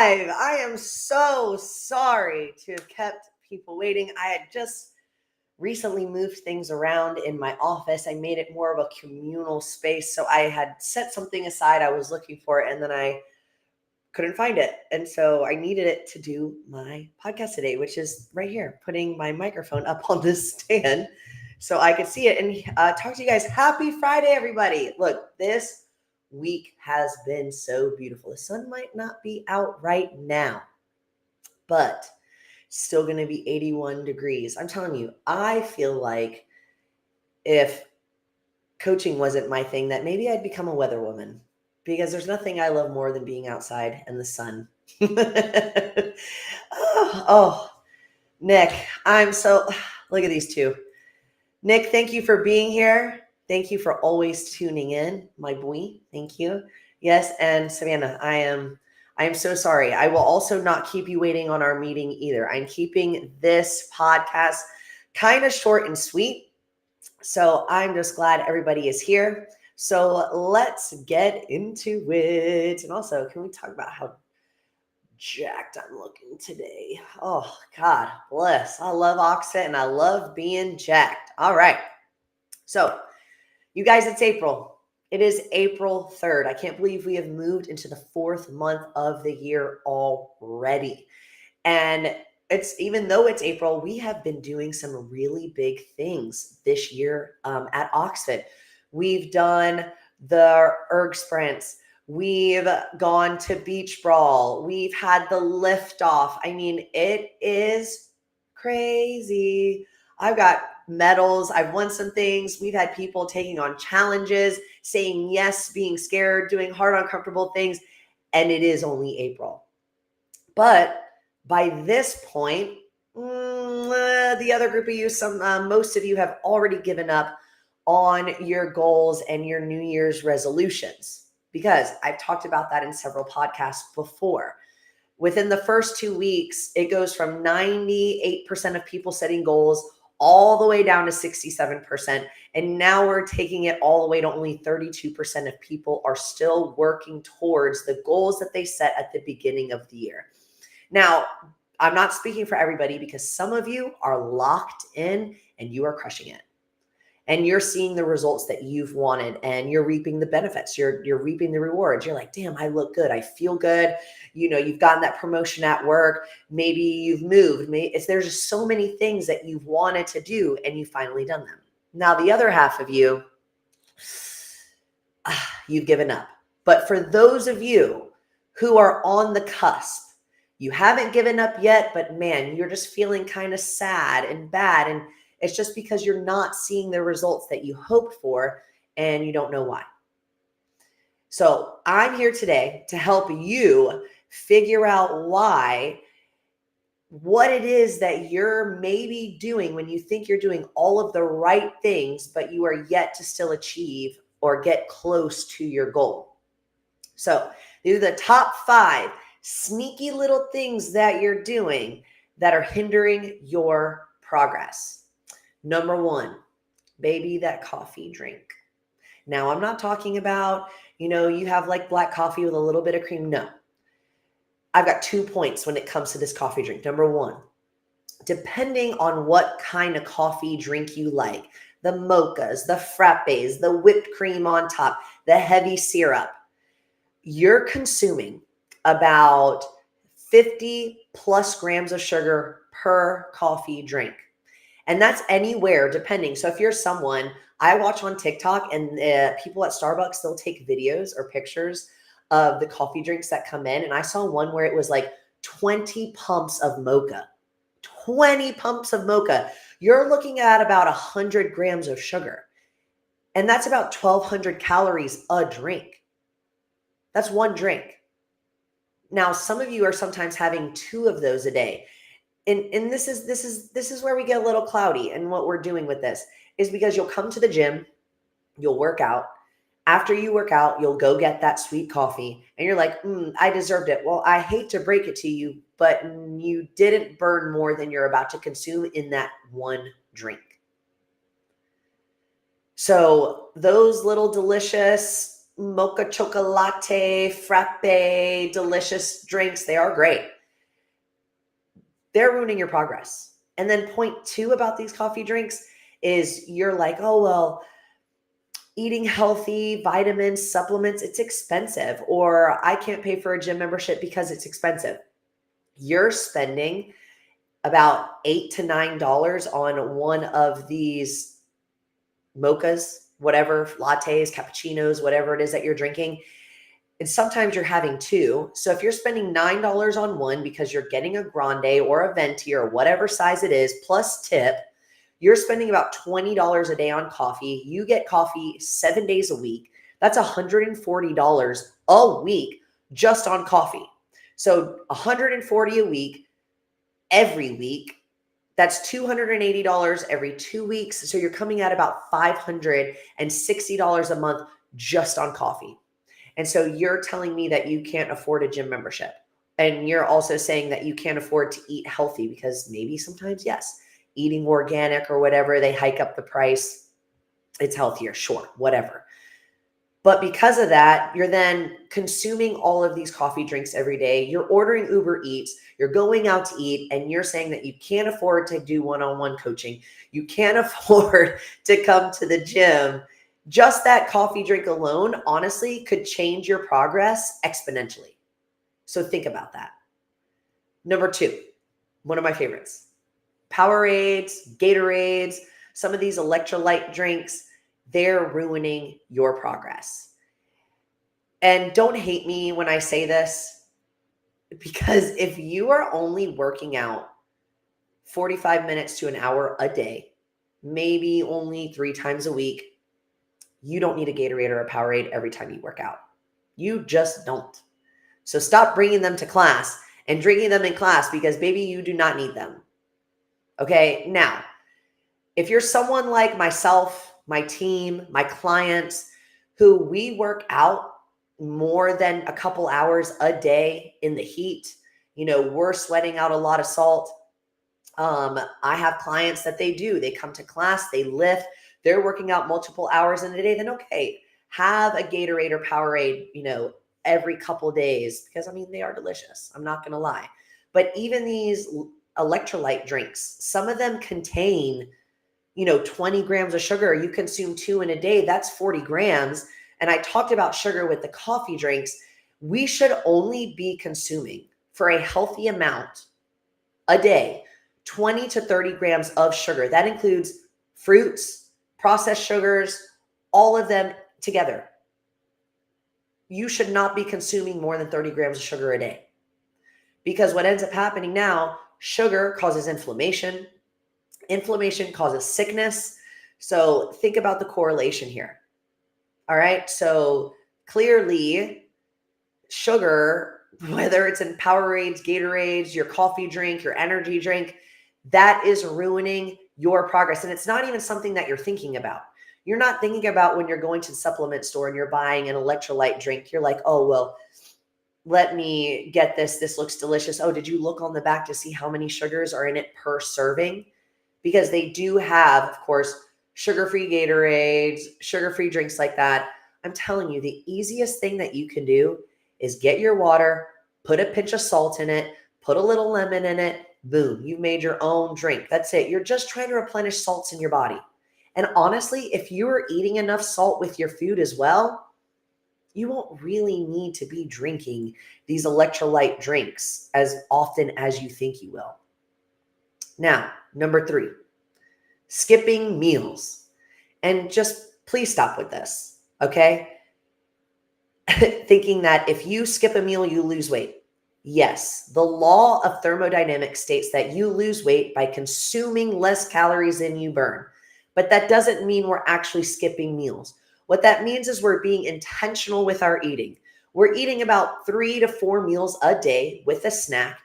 live. I am so sorry to have kept people waiting. I had just recently moved things around in my office. I made it more of a communal space. So I had set something aside. I was looking for it and then I couldn't find it. And so I needed it to do my podcast today, which is right here, putting my microphone up on this stand so I could see it and talk to you guys. Happy Friday, everybody. Look, this week has been so beautiful. The sun might not be out right now, but still going to be 81 degrees. I'm telling you, I feel like if coaching wasn't my thing, that maybe I'd become a weather woman, because there's nothing I love more than being outside in the sun. oh, Nick, look at these two. Nick, thank you for being here. Thank you for always tuning in, my boy. Thank you. Yes, and Savannah, I am so sorry. I will also not keep you waiting on our meeting either. I'm keeping this podcast kind of short and sweet. So I'm just glad everybody is here. So let's get into it. And also, can we talk about how jacked I'm looking today? Oh, God bless. I love Oxfit and I love being jacked. All right. So, you guys, it's April. It is April 3rd. I can't believe we have moved into the 4th month of the year already. And even though it's April, we have been doing some really big things this year at Oxfit. We've done the erg sprints. We've gone to beach brawl. We've had the lift off. I mean, it is crazy. I've got medals. I've won some things. We've had people taking on challenges, saying yes, being scared, doing hard, uncomfortable things. And it is only April. But by this point, the other group of you, most of you have already given up on your goals and your New Year's resolutions, because I've talked about that in several podcasts before. Within the first 2 weeks, it goes from 98% of people setting goals all the way down to 67%. And now we're taking it all the way to only 32% of people are still working towards the goals that they set at the beginning of the year. Now, I'm not speaking for everybody, because some of you are locked in and you are crushing it. And you're seeing the results that you've wanted and you're reaping the benefits. You're reaping the rewards. You're like, damn, I look good. I feel good. You know, you've gotten that promotion at work. Maybe you've moved. There's just so many things that you've wanted to do and you've finally done them. Now, the other half of you, you've given up. But for those of you who are on the cusp, you haven't given up yet, but man, you're just feeling kind of sad and bad. And it's just because you're not seeing the results that you hoped for and you don't know why. So I'm here today to help you figure out what it is that you're maybe doing when you think you're doing all of the right things, but you are yet to still achieve or get close to your goal. So these are the top 5 sneaky little things that you're doing that are hindering your progress. Number 1, baby, that coffee drink. Now, I'm not talking about, you have like black coffee with a little bit of cream. No. I've got 2 points when it comes to this coffee drink. Number 1, depending on what kind of coffee drink you like, the mochas, the frappes, the whipped cream on top, the heavy syrup, you're consuming about 50 plus grams of sugar per coffee drink. And that's anywhere depending. So if you're someone, I watch on TikTok and people at Starbucks, they'll take videos or pictures of the coffee drinks that come in. And I saw one where it was like 20 pumps of mocha. 20 pumps of mocha. You're looking at about 100 grams of sugar. And that's about 1,200 calories a drink. That's one drink. Now, some of you are sometimes having 2 of those a day. And this is where we get a little cloudy. And what we're doing with this is because you'll come to the gym, you'll work out. After you work out, you'll go get that sweet coffee and you're like, I deserved it. Well, I hate to break it to you, but you didn't burn more than you're about to consume in that one drink. So those little delicious mocha chocolate, frappe, delicious drinks. They are great. They're ruining your progress. And then point two about these coffee drinks is you're like, oh, well, eating healthy, vitamins, supplements, it's expensive, or I can't pay for a gym membership because it's expensive. You're spending about $8 to $9 on one of these mochas, whatever, lattes, cappuccinos, whatever it is that you're drinking. And sometimes you're having two. So if you're spending $9 on one because you're getting a grande or a venti or whatever size it is, plus tip, you're spending about $20 a day on coffee. You get coffee 7 days a week. That's $140 a week just on coffee. So $140 a week, every week. That's $280 every 2 weeks. So you're coming at about $560 a month just on coffee. And so you're telling me that you can't afford a gym membership. And you're also saying that you can't afford to eat healthy because maybe sometimes, yes, eating organic or whatever, they hike up the price. It's healthier, sure, whatever. But because of that, you're then consuming all of these coffee drinks every day. You're ordering Uber Eats. You're going out to eat, and you're saying that you can't afford to do one-on-one coaching. You can't afford to come to the gym. Just that coffee drink alone, honestly, could change your progress exponentially. So think about that. Number two, one of my favorites, Powerades, Gatorades, some of these electrolyte drinks, they're ruining your progress. And don't hate me when I say this, because if you are only working out 45 minutes to an hour a day, maybe only 3 times a week, you don't need a Gatorade or a Powerade every time you work out. You just don't. So stop bringing them to class and drinking them in class because, baby, you do not need them. Okay, now, if you're someone like myself, my team, my clients, who we work out more than a couple hours a day in the heat, we're sweating out a lot of salt. I have clients that they come to class, they lift, they're working out multiple hours in a day, then okay, have a Gatorade or Powerade, every couple days, because they are delicious. I'm not going to lie. But even these electrolyte drinks, some of them contain 20 grams of sugar. You consume 2 in a day, that's 40 grams. And I talked about sugar with the coffee drinks. We should only be consuming, for a healthy amount a day, 20 to 30 grams of sugar. That includes fruits, processed sugars, all of them together. You should not be consuming more than 30 grams of sugar a day. Because what ends up happening now, sugar causes inflammation. Inflammation causes sickness. So think about the correlation here. All right. So clearly, sugar, whether it's in Powerades, Gatorades, your coffee drink, your energy drink, that is ruining your progress. And it's not even something that you're thinking about. You're not thinking about when you're going to the supplement store and you're buying an electrolyte drink. You're like, oh, well, let me get this. This looks delicious. Oh, did you look on the back to see how many sugars are in it per serving? Because they do have, of course, sugar-free Gatorades, sugar-free drinks like that. I'm telling you, the easiest thing that you can do is get your water, put a pinch of salt in it, put a little lemon in it, boom, you've made your own drink. That's it. You're just trying to replenish salts in your body. And honestly, if you are eating enough salt with your food as well, you won't really need to be drinking these electrolyte drinks as often as you think you will. Now, number 3, skipping meals. And just please stop with this, okay? Thinking that if you skip a meal, you lose weight. Yes, the law of thermodynamics states that you lose weight by consuming less calories than you burn. But that doesn't mean we're actually skipping meals. What that means is we're being intentional with our eating. We're eating about 3 to 4 meals a day with a snack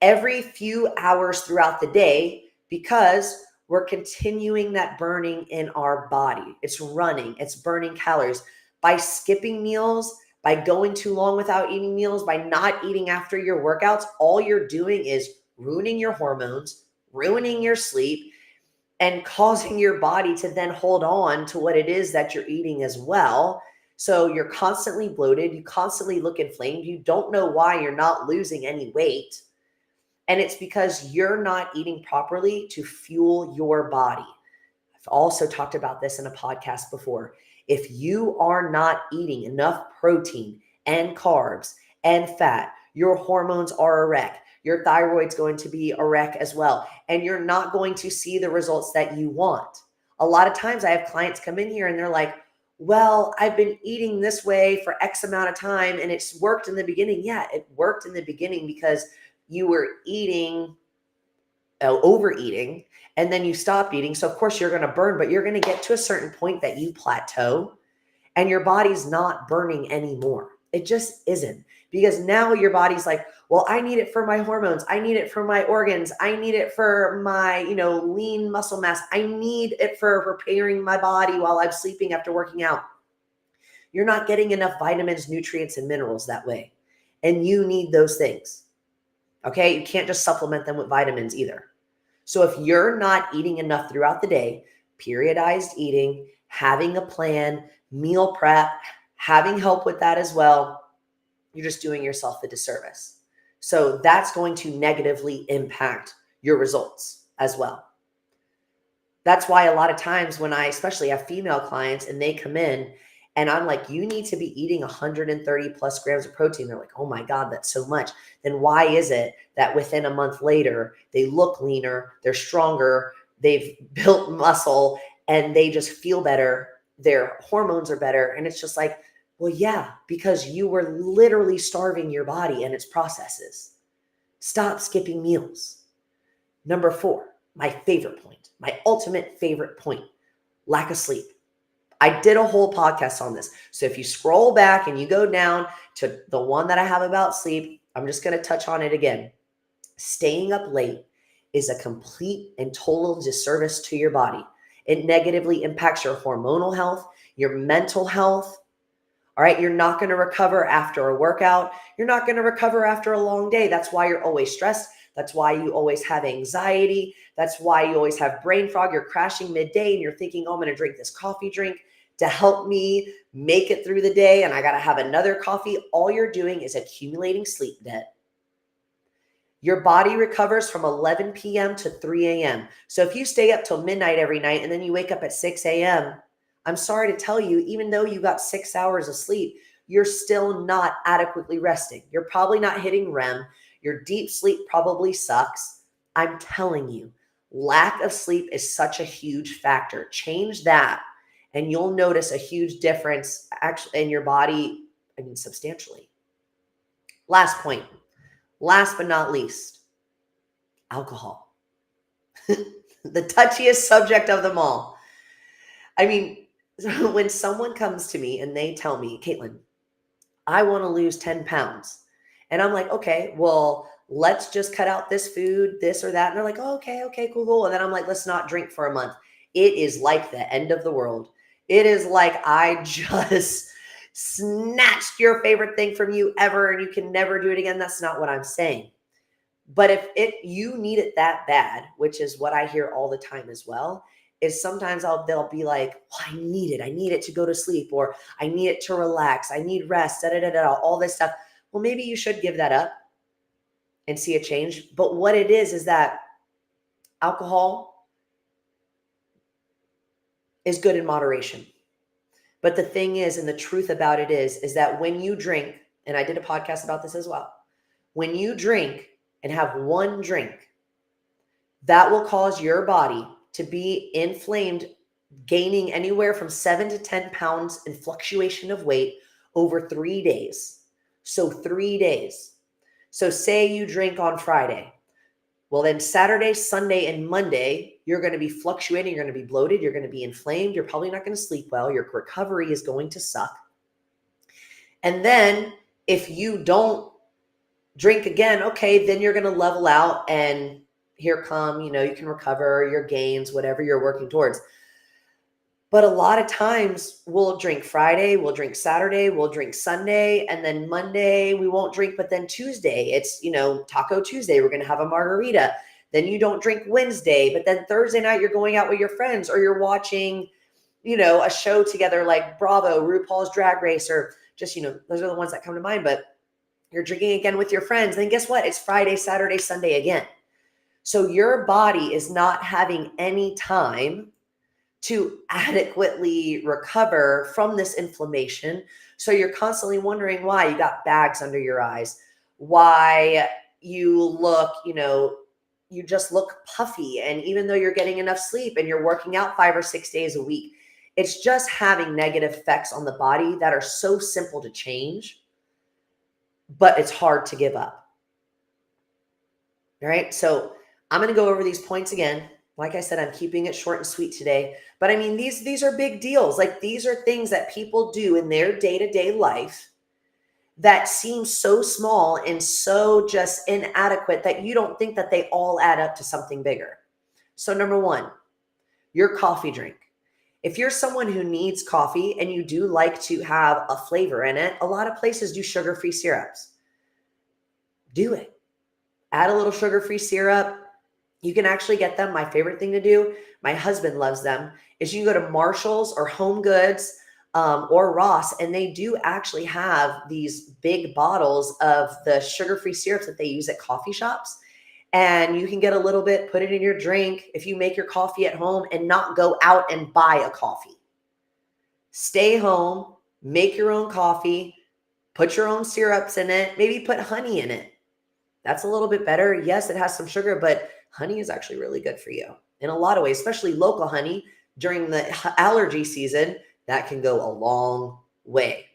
every few hours throughout the day because we're continuing that burning in our body. It's running, it's burning calories. By skipping meals, by going too long without eating meals, by not eating after your workouts, all you're doing is ruining your hormones, ruining your sleep, and causing your body to then hold on to what it is that you're eating as well. So you're constantly bloated. You constantly look inflamed. You don't know why you're not losing any weight. And it's because you're not eating properly to fuel your body. I've also talked about this in a podcast before. If you are not eating enough protein and carbs and fat, your hormones are a wreck. Your thyroid's going to be a wreck as well. And you're not going to see the results that you want. A lot of times I have clients come in here and they're like, well, I've been eating this way for X amount of time and it's worked in the beginning. Yeah, it worked in the beginning because you were eating, overeating, and then you stopped eating. So of course you're going to burn, but you're going to get to a certain point that you plateau and your body's not burning anymore. It just isn't, because now your body's like, well, I need it for my hormones. I need it for my organs. I need it for my, lean muscle mass. I need it for repairing my body while I'm sleeping after working out. You're not getting enough vitamins, nutrients, and minerals that way. And you need those things. Okay. You can't just supplement them with vitamins either. So if you're not eating enough throughout the day, periodized eating, having a plan, meal prep, having help with that as well, you're just doing yourself a disservice. So that's going to negatively impact your results as well. That's why a lot of times when I especially have female clients and they come in and I'm like, you need to be eating 130 plus grams of protein. They're like, oh my God, that's so much. Then why is it that within a month later, they look leaner, they're stronger, they've built muscle, and they just feel better. Their hormones are better. And it's just like, well, yeah, because you were literally starving your body and its processes. Stop skipping meals. Number 4, my favorite point, my ultimate favorite point, lack of sleep. I did a whole podcast on this. So if you scroll back and you go down to the one that I have about sleep, I'm just going to touch on it again. Staying up late is a complete and total disservice to your body. It negatively impacts your hormonal health, your mental health. All right. You're not going to recover after a workout. You're not going to recover after a long day. That's why you're always stressed. That's why you always have anxiety. That's why you always have brain fog. You're crashing midday and you're thinking, oh, I'm going to drink this coffee drink to help me make it through the day. And I got to have another coffee. All you're doing is accumulating sleep debt. Your body recovers from 11 p.m. to 3 a.m. So if you stay up till midnight every night and then you wake up at 6 a.m., I'm sorry to tell you, even though you got 6 hours of sleep, you're still not adequately resting. You're probably not hitting REM. Your deep sleep probably sucks. I'm telling you, lack of sleep is such a huge factor. Change that and you'll notice a huge difference actually in your body, substantially. Last point, last but not least, alcohol. The touchiest subject of them all. When someone comes to me and they tell me, Caitlin, I want to lose 10 pounds. And I'm like, okay, well, let's just cut out this food, this or that. And they're like, oh, okay, cool. And then I'm like, let's not drink for a month. It is like the end of the world. It is like I just snatched your favorite thing from you ever and you can never do it again. That's not what I'm saying. But if you need it that bad, which is what I hear all the time as well, is sometimes they'll be like, well, I need it to go to sleep, or I need it to relax. I need rest, all this stuff. Well, maybe you should give that up and see a change. But what it is that alcohol is good in moderation. But the thing is, and the truth about it is that when you drink, and I did a podcast about this as well, when you drink and have one drink, that will cause your body to be inflamed, gaining anywhere from 7 to 10 pounds in fluctuation of weight over 3 days. So 3 days. So say you drink on Friday. Well, then Saturday, Sunday, and Monday, you're going to be fluctuating. You're going to be bloated. You're going to be inflamed. You're probably not going to sleep well. Your recovery is going to suck. And then if you don't drink again, okay, then you're going to level out and here come, you can recover your gains, whatever you're working towards. But a lot of times we'll drink Friday, we'll drink Saturday, we'll drink Sunday, and then Monday we won't drink, but then Tuesday, it's, Taco Tuesday, we're going to have a margarita. Then you don't drink Wednesday, but then Thursday night you're going out with your friends or you're watching, a show together like Bravo, RuPaul's Drag Race, or just, those are the ones that come to mind. But you're drinking again with your friends, then guess what? It's Friday, Saturday, Sunday again. So your body is not having any time to adequately recover from this inflammation. So you're constantly wondering why you got bags under your eyes, why you look, you just look puffy. And even though you're getting enough sleep and you're working out 5 or 6 days a week, it's just having negative effects on the body that are so simple to change, but it's hard to give up. All right. So I'm going to go over these points again. Like I said, I'm keeping it short and sweet today, but I mean, these are big deals. Like, these are things that people do in their day-to-day life that seem so small and so just inadequate that you don't think that they all add up to something bigger. So number one, your coffee drink. If you're someone who needs coffee and you do like to have a flavor in it, a lot of places do sugar-free syrups. Do it. Add a little sugar-free syrup. You can actually get them. My favorite thing to do, my husband loves them, is you can go to Marshall's or Home Goods or Ross, and they do actually have these big bottles of the sugar-free syrups that they use at coffee shops. And you can get a little bit, put it in your drink if you make your coffee at home and not go out and buy a coffee. Stay home, make your own coffee, put your own syrups in it, maybe put honey in it. That's a little bit better. Yes, it has some sugar, but honey is actually really good for you in a lot of ways, especially local honey during the allergy season. That can go a long way.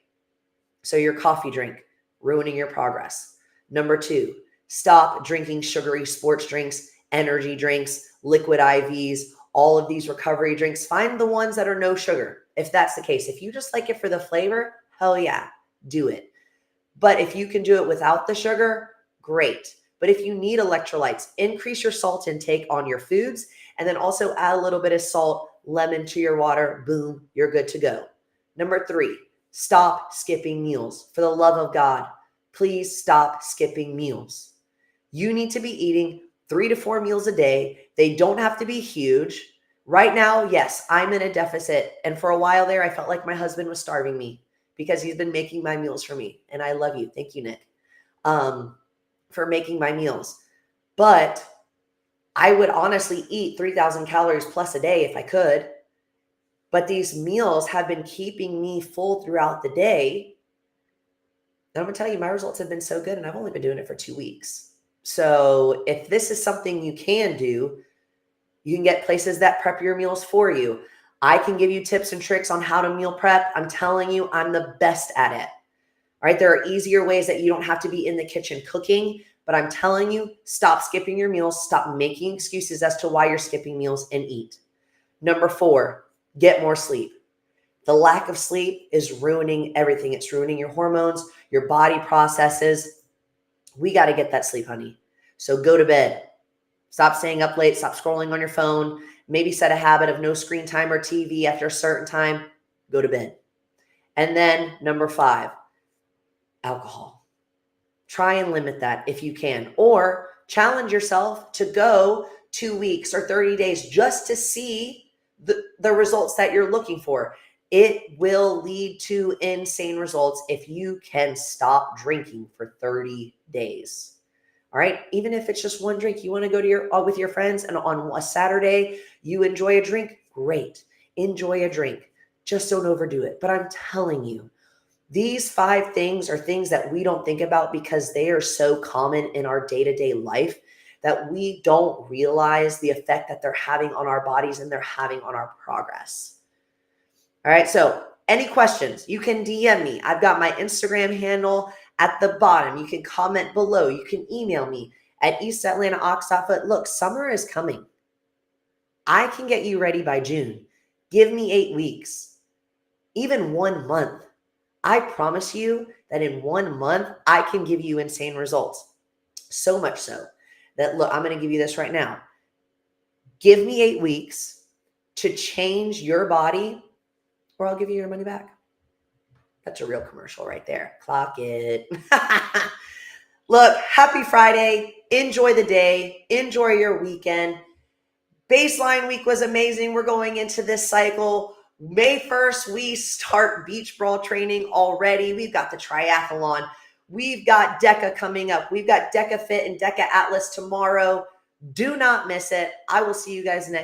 So your coffee drink, ruining your progress. Number two, stop drinking sugary sports drinks, energy drinks, liquid IVs, all of these recovery drinks. Find the ones that are no sugar. If that's the case, if you just like it for the flavor, hell yeah, do it. But if you can do it without the sugar, great. But if you need electrolytes, increase your salt intake on your foods, and then also add a little bit of salt, lemon to your water. Boom, you're good to go. Number three, stop skipping meals. For the love of God, please stop skipping meals. You need to be eating 3 to 4 meals a day. They don't have to be huge. Right now, yes, I'm in a deficit. And for a while there, I felt like my husband was starving me because he's been making my meals for me. And I love you. Thank you, Nick. For making my meals. But I would honestly eat 3,000 calories plus a day if I could. But these meals have been keeping me full throughout the day. And I'm going to tell you, my results have been so good, and I've only been doing it for 2 weeks. So if this is something you can do, you can get places that prep your meals for you. I can give you tips and tricks on how to meal prep. I'm telling you, I'm the best at it. All right, there are easier ways that you don't have to be in the kitchen cooking, but I'm telling you, stop skipping your meals. Stop making excuses as to why you're skipping meals, and eat. Number four, get more sleep. The lack of sleep is ruining everything. It's ruining your hormones, your body processes. We got to get that sleep, honey. So go to bed. Stop staying up late. Stop scrolling on your phone. Maybe set a habit of no screen time or TV after a certain time. Go to bed. And then number five, alcohol. Try and limit that if you can, or challenge yourself to go 2 weeks or 30 days just to see the results that you're looking for. It will lead to insane results if you can stop drinking for 30 days. All right. Even if it's just one drink, you want to go to with your friends, and on a Saturday, you enjoy a drink. Great. Enjoy a drink. Just don't overdo it. But I'm telling you, these 5 things are things that we don't think about because they are so common in our day-to-day life that we don't realize the effect that they're having on our bodies and they're having on our progress. All right. So any questions, you can DM me. I've got my Instagram handle at the bottom. You can comment below. You can email me at eastatlantaaox.foot. Look, summer is coming. I can get you ready by June. Give me 8 weeks, even 1 month. I promise you that in 1 month, I can give you insane results. So much so that, look, I'm going to give you this right now. Give me 8 weeks to change your body, or I'll give you your money back. That's a real commercial right there. Clock it. Look, happy Friday. Enjoy the day. Enjoy your weekend. Baseline week was amazing. We're going into this cycle May 1st, we start beach brawl training already. We've got the triathlon. We've got DECA coming up. We've got DECA Fit and DECA Atlas tomorrow. Do not miss it. I will see you guys next